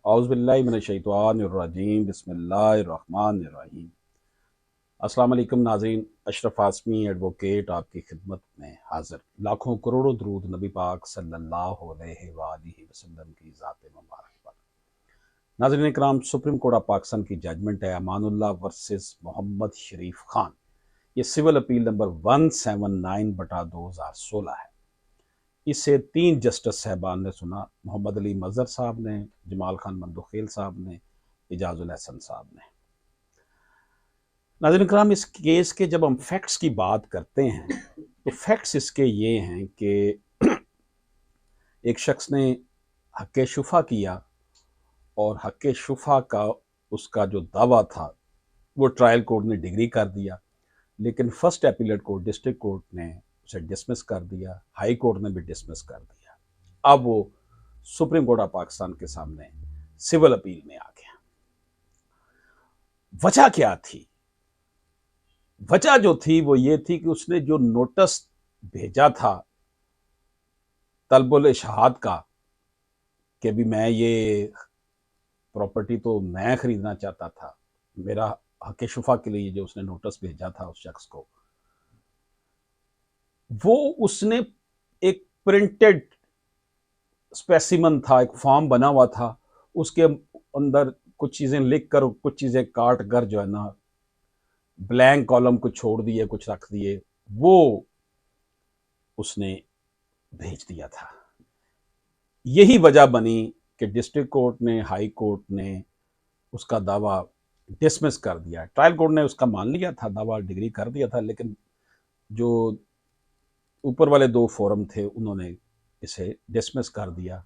औज़ुबिल्लाहि मिनश्शैतानिर्रजीम बिस्मिल्लाहिर्रहमानिर्रहीम। अस्सलाम वालेकुम नाज़रीन, अशरफ आज़मी एडवोकेट आपकी खिदमत में हाज़िर। लाखों करोड़ों दुरूद नबी पाक सल्लल्लाहु अलैहि वसल्लम की ज़ात मुबारक पर। नाज़रीन इकराम, सुप्रीम कोर्ट ऑफ पाकिस्तान की जजमेंट है अमानुल्लाह वर्सेस मोहम्मद शरीफ खान। ये सिविल अपील नंबर 179/2016 है। इसे 3 जस्टिस साहबान ने सुना, मोहम्मद अली मजहर साहब ने, जमाल खान मंदोखेल साहब ने, इजाजुल एहसन साहब ने। नाज़रीन कराम, इस केस के जब हम फैक्ट्स की बात करते हैं तो फैक्ट्स इसके ये हैं कि एक शख्स ने हक़ शुफ़ा किया और हक़ शुफ़ा का उसका जो दावा था वो ट्रायल कोर्ट ने डिग्री कर दिया, लेकिन first appellate court district court ने उसे डिसमिस कर दिया, हाई कोर्ट ने भी डिसमिस कर दिया। अब वो सुप्रीम कोर्ट ऑफ पाकिस्तान के सामने सिविल अपील में आ गया। वजह क्या थी? वजह जो थी वो ये थी कि उसने जो नोटिस भेजा था तलबुल इशहाद का कि भी मैं ये प्रॉपर्टी तो मैं खरीदना चाहता था, मेरा हक़ शुफ़ा के लिए जो उसने नोटिस भेजा था उस शख्स को, वो उसने एक प्रिंटेड स्पेसिमन था, एक फॉर्म बना हुआ था, उसके अंदर कुछ चीज़ें लिख कर कुछ चीज़ें काट कर जो है ना ब्लैंक कॉलम कुछ छोड़ दिए, कुछ रख दिए, वो उसने भेज दिया था। यही वजह बनी कि डिस्ट्रिक्ट कोर्ट ने, हाई कोर्ट ने उसका दावा डिसमिस कर दिया। ट्रायल कोर्ट ने उसका मान लिया था, दावा डिग्री कर दिया था, लेकिन जो ऊपर वाले 2 फोरम थे उन्होंने इसे डिसमिस कर दिया।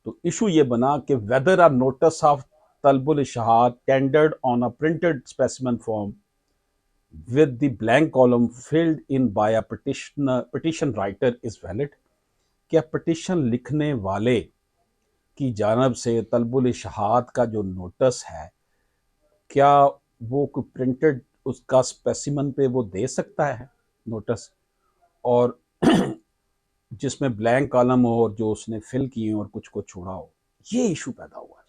तो इशू ये बना कि वेदर अ नोटिस ऑफ तलबुल इशहाद tendered on a printed specimen form with the blank column filled in by a petition writer is valid। क्या पिटिशन लिखने वाले की जानब से तलबुल इशहाद का जो नोटिस है, क्या वो कोई प्रिंटेड उसका स्पेसिमन पे वो दे सकता है नोटिस, और जिसमें ब्लैंक कॉलम हो और जो उसने फिल किए और कुछ को छोड़ा हो? ये इशू पैदा हुआ।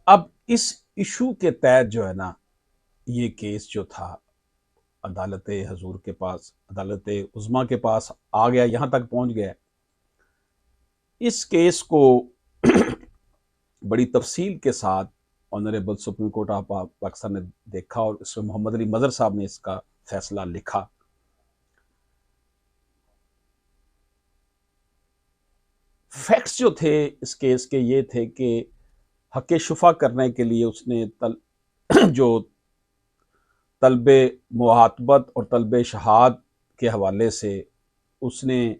अब इस इशू के तहत जो है ना ये केस जो था अदालत हजूर के पास, अदालत उज़्मा के पास आ गया, यहाँ तक पहुँच गया। इस केस को बड़ी तफसील के साथ honourable supreme court of Pakistan ने देखा और इसमें मोहम्मद अली मजहर साहब ने इसका फैसला लिखा। फैक्ट्स जो थे इस केस के ये थे कि हक़ शुफ़ा करने के लिए उसने जो तलबे मुहातबत और तलबे शहाद के हवाले से उसने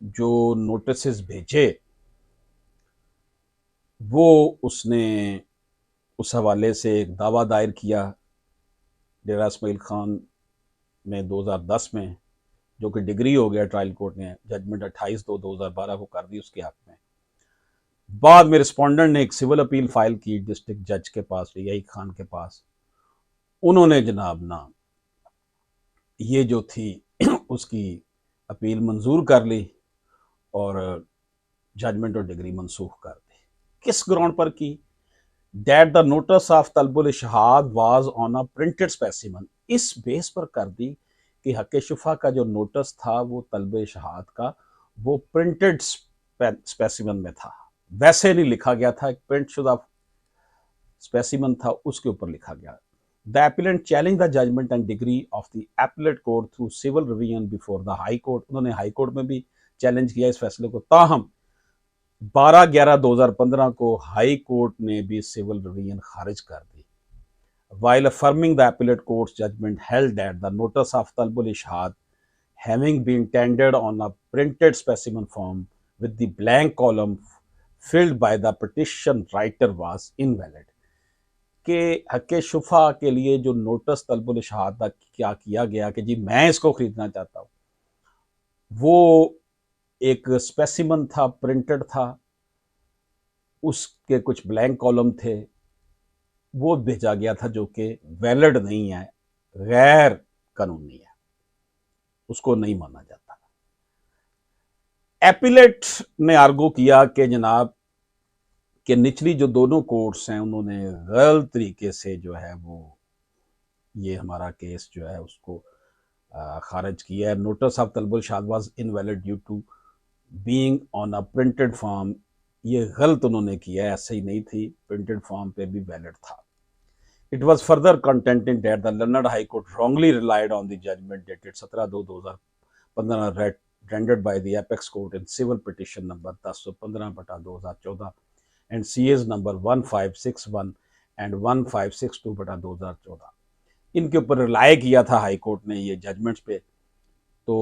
जो नोटिस भेजे वो उसने उस हवाले से एक दावा दायर किया डेरा इस्माइल खान में 2010 में, जो कि डिग्री हो गया। ट्रायल कोर्ट ने जजमेंट 28/2/2012 को कर दी उसके हक में। बाद में रिस्पोंडेंट ने एक सिविल अपील फाइल की डिस्ट्रिक्ट जज के पास, रियाई खान के पास। उन्होंने जनाब ना ये जो थी उसकी अपील मंजूर कर ली और जजमेंट और डिग्री मनसूख कर दी। किस ग्राउंड पर की? दैट द नोटिस ऑफ तलबुल इशहाद was on a printed specimen. इस बेस पर कर दी कि हक़ शुफ़ा का जो नोटिस था वो तलब इशहाद का वो प्रिंटेड स्पेसिमन में था, वैसे नहीं लिखा गया था, एक प्रिंट शुदा स्पेसिमन था उसके ऊपर लिखा गया। The appellant challenge the judgment and decree of the appellate court through civil revision before the high court. उन्होंने हाई कोर्ट में भी चैलेंज किया इस फैसले को, ताहम 12/11/2015 को हाई कोर्ट ने भी सिविल रिवीजन खारिज कर दी। While affirming the appellate court's judgment held that the notice of talbul ishhad having been tendered on a printed specimen form with the blank column filled by the petition writer was invalid। के हक़ शुफ़ा के लिए जो notice तलबुल इशहाद का क्या किया गया कि जी मैं इसको खरीदना चाहता हूँ, वो एक स्पेसिमन था, प्रिंटेड था, उसके कुछ ब्लैंक कॉलम थे, वो भेजा गया था जो कि वैलिड नहीं है, गैर कानूनी है, उसको नहीं माना जाता। एपिलेट ने आर्गू किया कि जनाब कि निचली जो दोनों कोर्ट्स हैं उन्होंने गलत तरीके से जो है वो ये हमारा केस जो है उसको खारिज किया है। नोटिस ऑफ तलबुल शाद was invalid due to being on a printed form, ये गलत उन्होंने किया है, ऐसे ही नहीं थी, प्रिंटेड फॉर्म पे भी वैलिड था। It was further contended that the London high court wrongly relied on the judgment dated 17/2/2015 rendered by the apex court in civil petition number 1015/2014 and CS number 1561 and 1562/2014। इनके ऊपर rely किया था high court ने ये judgements पे, तो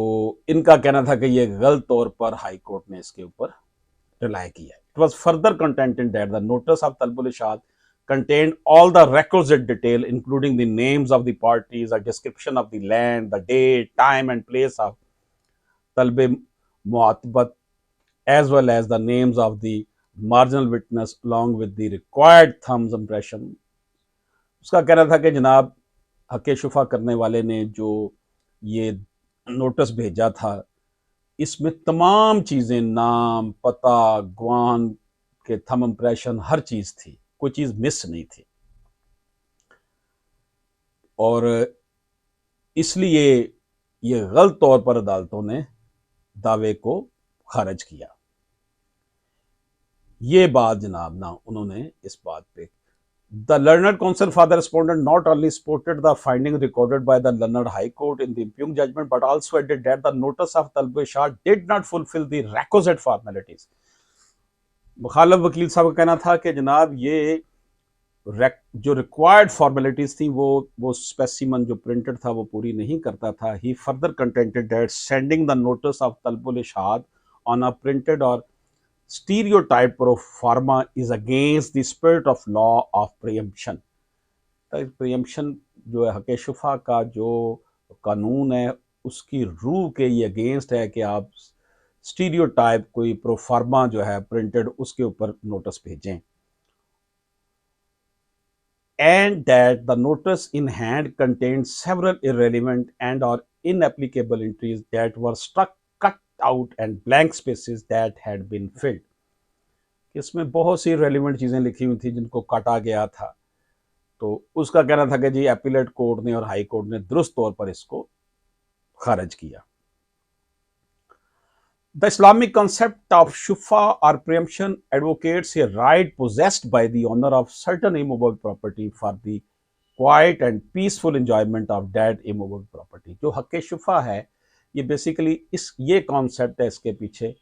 इनका कहना था कि ये गलत तौर पर हाई कोर्ट ने इसके ऊपर रिलाय किया। It was further contended that the notice of तलबुल इरशाद contained all the requisite detail, including the names of the parties, a description of the land, the date, time, and place of talbe mu'atabat, as well as the names of the marginal witness, along with the required thumbs impression। उसका कहना था कि जनाब हक शुफा करने वाले ने जो ये नोटिस भेजा था, इसमें तमाम चीज़ें, नाम, पता, गवाह के थंब इम्प्रेशन, हर चीज़ थी, कोई चीज़ मिस नहीं थी। और इसलिए ये गलत तौर पर अदालतों ने दावे को खारिज किया। ये बात जनाब ना उन्होंने इस बात पे The learned counsel for the respondent not only supported the findings recorded by the learned High Court in the impugned judgment, but also added that the notice of talbe irshad did not fulfill the requisite formalities। मुखालिफ वकील साहब का कहना था कि जनाब ये जो रिक्वायर्ड फॉर्मेलिटीज थी वो स्पेसिमन जो प्रिंटेड था वो पूरी नहीं करता था। He further contended that sending the notice of तलबुल इरशाद ऑन अ प्रिंटेड और stereotype pro forma is against the spirit of law of preemption। preemption जो है हक शुफा का जो कानून है उसकी रूह के ये अगेंस्ट है कि आप स्टीरियोटाइप कोई प्रोफार्मा जो है प्रिंटेड उसके ऊपर नोटिस भेजें। and that the notice in hand contained several irrelevant and or inapplicable entries that were struck out and blank spaces that had been filled। इसमें बहुत सी रेलिवेंट चीज़ें लिखी हुई थी जिनको काटा गया था, तो उसका कहना था कि जी एपीलेट कोर्ट ने और हाई कोर्ट ने दुरुस्त तौर पर इसको खारिज किया। The Islamic concept of shufa or preemption advocates a right possessed by the owner of certain immovable property for the quiet and peaceful enjoyment of that immovable property। जो हक शुफा है ये बेसिकली ये कॉन्सेप्ट है इसके पीछे,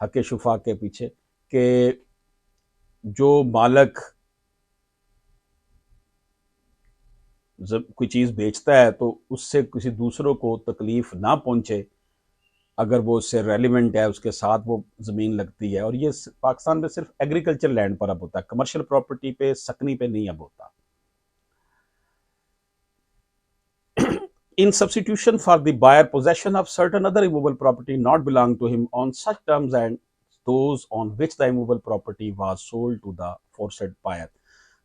हक शुफा के पीछे, कि जो मालक कोई चीज़ बेचता है तो उससे किसी दूसरों को तकलीफ ना पहुंचे, अगर वो उससे रेलिवेंट है, उसके साथ वो ज़मीन लगती है। और ये पाकिस्तान में सिर्फ एग्रीकल्चर लैंड पर अब होता है, कमर्शियल प्रॉपर्टी पे, सकनी पे नहीं अब होता। In substitution for the buyer possession of certain other immovable property not belong to him on such terms and those on which the immovable property was sold to the aforesaid buyer।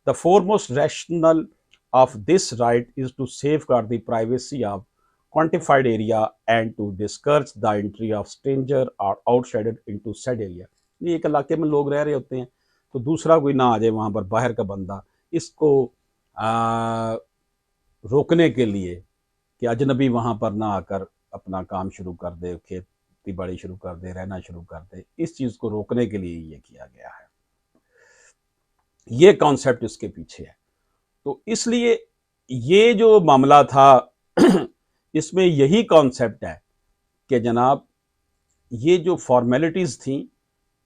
The foremost rationale of this right is to safeguard the privacy of quantified area and to discourage the entry of stranger or outsider into said area। ये एक इलाके में लोग रह रहे होते हैं तो दूसरा कोई ना आ जाए वहाँ पर, बाहर का बंदा, इसको रोकने के लिए कि अजनबी वहाँ पर ना आकर अपना काम शुरू कर दे, खेती बाड़ी शुरू कर दे, रहना शुरू कर दे, इस चीज़ को रोकने के लिए ये किया गया है। ये कॉन्सेप्ट इसके पीछे है। तो इसलिए ये जो मामला था इसमें यही कॉन्सेप्ट है कि जनाब ये जो फॉर्मेलिटीज़ थी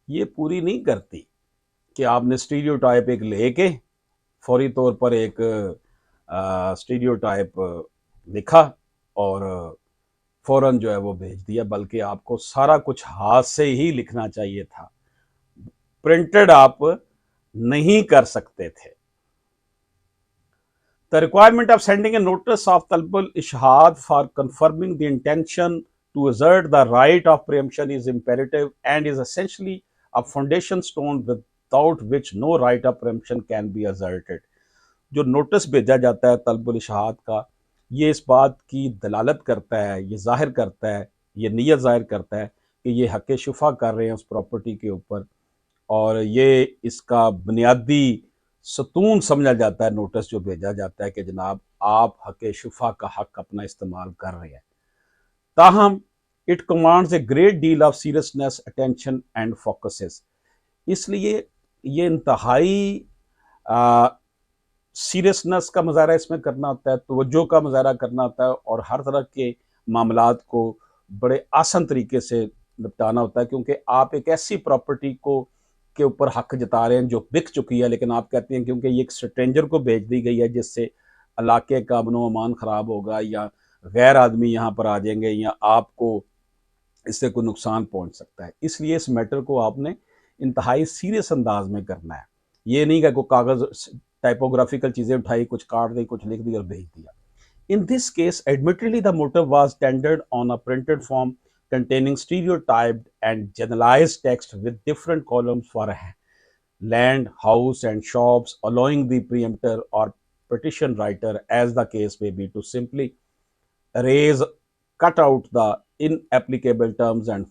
ये पूरी नहीं करती कि आपने स्टीरियोटाइप एक लेके फौरी तौर पर एक स्टीरियोटाइप लिखा और फौरन जो है वो भेज दिया, बल्कि आपको सारा कुछ हाथ से ही लिखना चाहिए था, प्रिंटेड आप नहीं कर सकते थे। The requirement of sending a notice of talbul ishhad for confirming the intention to assert the right of preemption is imperative and is essentially a foundation stone without which no right of preemption can be asserted। जो notice भेजा जाता है तलबुल इशहाद का, ये इस बात की दलालत करता है, ये जाहिर करता है, ये नीयत जाहिर करता है कि ये हक़ शुफ़ा कर रहे हैं उस प्रॉपर्टी के ऊपर, और ये इसका बुनियादी सतून समझा जाता है नोटिस जो भेजा जाता है कि जनाब आप हक़ शुफ़ा का हक़ अपना इस्तेमाल कर रहे हैं। ताहम it commands a great deal of seriousness, attention and focuses. इसलिए ये इंतहाई सीरियसनेस का मुजाहरा इसमें करना होता है, तवज्जो का मुजाहरा करना होता है, और हर तरह के मामलात को बड़े आसान तरीके से निपटाना होता है, क्योंकि आप एक ऐसी प्रॉपर्टी को के ऊपर हक जता रहे हैं जो बिक चुकी है, लेकिन आप कहते हैं क्योंकि ये एक स्ट्रेंजर को भेज दी गई है जिससे इलाके का अमनो अमान ख़राब होगा या गैर आदमी यहाँ पर आ जाएंगे या आपको इससे कोई नुकसान पहुँच सकता है, इसलिए इस मैटर को आपने इंतहाई सीरियस अंदाज में करना है। ये नहीं कि कोई कागज़ टाइपोग्राफिकल चीज़ें उठाई, कुछ काट दी, कुछ लिख दी और भेज दिया। In this case, admittedly, the motive was tendered on a printed form containing stereotyped and generalized text with different columns for land, house, and shops, allowing the preemptor or petition writer, as the case may be, to simply erase, cut out the inapplicable terms and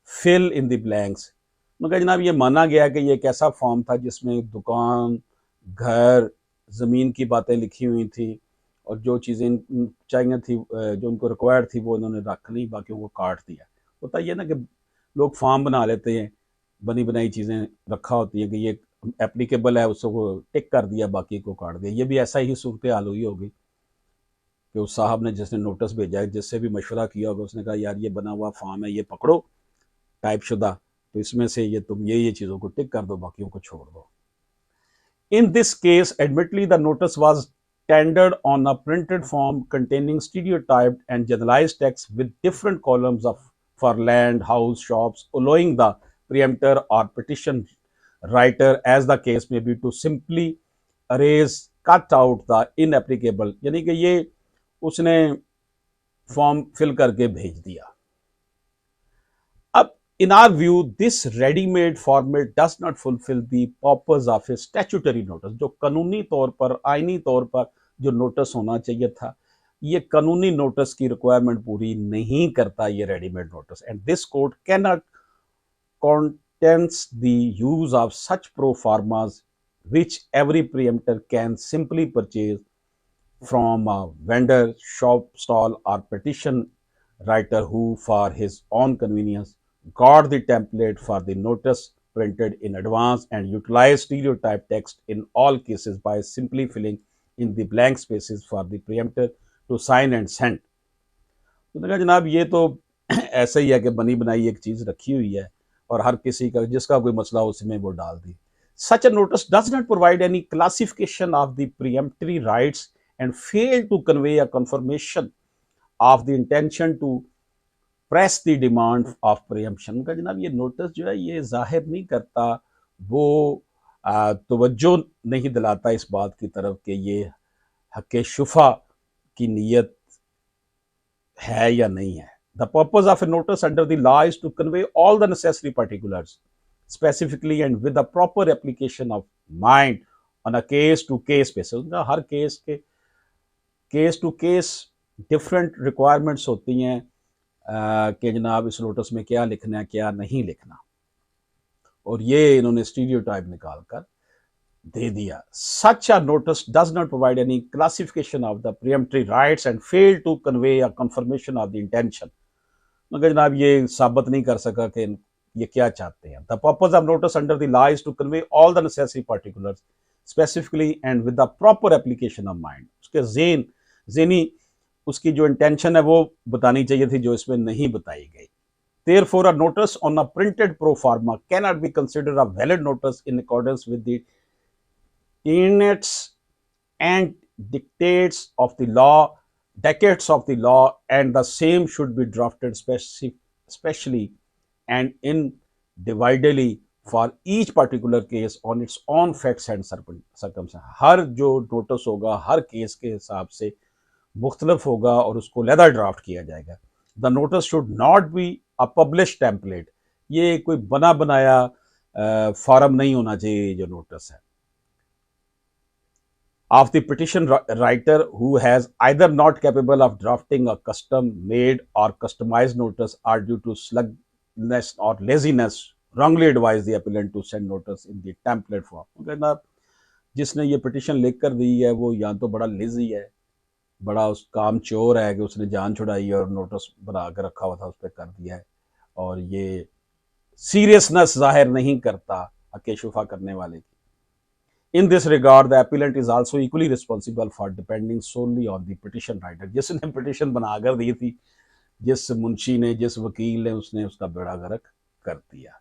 fill in the blanks. मगर जनाब ये माना गया कि ये एक ऐसा form था जिसमें दुकान, घर, ज़मीन की बातें लिखी हुई थी, और जो चीज़ें चाहिए थी, जो उनको रिक्वायर्ड थी, वो उन्होंने रख ली, बाकियों को काट दिया। होता ये ना कि लोग फॉर्म बना लेते हैं, बनी बनाई चीज़ें रखा होती है कि ये एप्लीकेबल है, उसको टिक कर दिया, बाकी को काट दिया। ये भी ऐसा ही सूरत हाल हुई होगी कि उस साहब ने जिसने नोटिस भेजा है, जिससे भी मशवरा किया होगा, उसने कहा यार ये बना हुआ फॉर्म है, ये पकड़ो टाइप शुदा, तो इसमें से ये तुम ये चीज़ों को टिक कर दो, बाकियों को छोड़ दो। In this case, admittedly, the notice was tendered on a printed form containing stereotyped and generalized text with different columns for land, house, shops, allowing the preemptor or petition writer, as the case may be, to simply erase, cut out the inapplicable, यानी कि ये उसने form fill करके भेज दिया। अब in our view, this ready-made format does not fulfill the purpose of a statutory notice. जो कानूनी तौर पर, आईनी तौर पर जो नोटिस होना चाहिए था, ये कानूनी नोटिस की रिक्वायरमेंट पूरी नहीं करता ये readymade notice, and this code cannot contents the use of such pro formas which every preemptor can simply purchase from a vendor, shop stall, or petition writer who, for his own convenience, got the template for the notice printed in advance and utilize stereotype text in all cases by simply filling in the blank spaces for the preemptor to sign and send. तो कहा जनाब ये तो ऐसा ही है कि बनी बनाई एक चीज़ रखी हुई है और हर किसी का जिसका कोई मसला हो उसमें वो डाल दी. Such a notice does not provide any classification of the preemptory rights and fail to convey a confirmation of the intention to press the demand of preemption. का जनाब ये नोटिस जो है ये जाहिर नहीं करता, वो तवज्जो नहीं दिलाता इस बात की तरफ कि ये हक़ शुफ़ा की नीयत है या नहीं है. The purpose of a notice under the law is to convey all the necessary particulars specifically and with the proper application of mind on a case to case basis. हर केस के case to case different requirements होती हैं कि जनाब इस notice में क्या लिखना है क्या नहीं लिखना, और ये इन्होंने स्टीरियोटाइप निकाल कर दे दिया. Such a notice does not provide any classification of the preemptory rights and fail to convey a confirmation of the intention. मगर जनाब ये साबित नहीं कर सका कि ये क्या चाहते हैं. The purpose of notice under the law is to convey all the necessary particulars specifically and with the proper application of mind. उसके ज़ेनी उसकी जो इंटेंशन है वो बतानी चाहिए थी जो इसमें नहीं बताई गई. Therefore, a notice on a printed pro forma cannot be considered a valid notice in accordance with the tenets and dictates of the law, decades of the law, and the same should be drafted specially and individually for each particular case on its own facts and circumstances. हर जो notice होगा हर case के हिसाब से मुख्तलिफ होगा और उसको लहदा draft किया जाएगा. The notice should not be a publish template. ये कोई बना बनाया फॉर्म नहीं होना चाहिए जो नोटिस है. Of the petition writer who has either not capable of drafting a custom made or customized notice or due to carelessness or laziness wrongly advised the appellant to send notice in the template form. कहना जिसने ये petition लिख कर दी है वो या तो बड़ा लेजी है, बड़ा उस काम चोर है कि उसने जान छुड़ाई और नोटिस बना कर रखा हुआ था उस पर कर दिया है, और ये सीरियसनेस जाहिर नहीं करता अकेशुफा करने वाले की. In this regard, the appellant is also equally responsible for depending solely on the petition writer. जिसने पिटिशन बनाकर दी थी, जिस मुंशी ने, जिस वकील ने, उसने उसका बेड़ा गर्क कर दिया.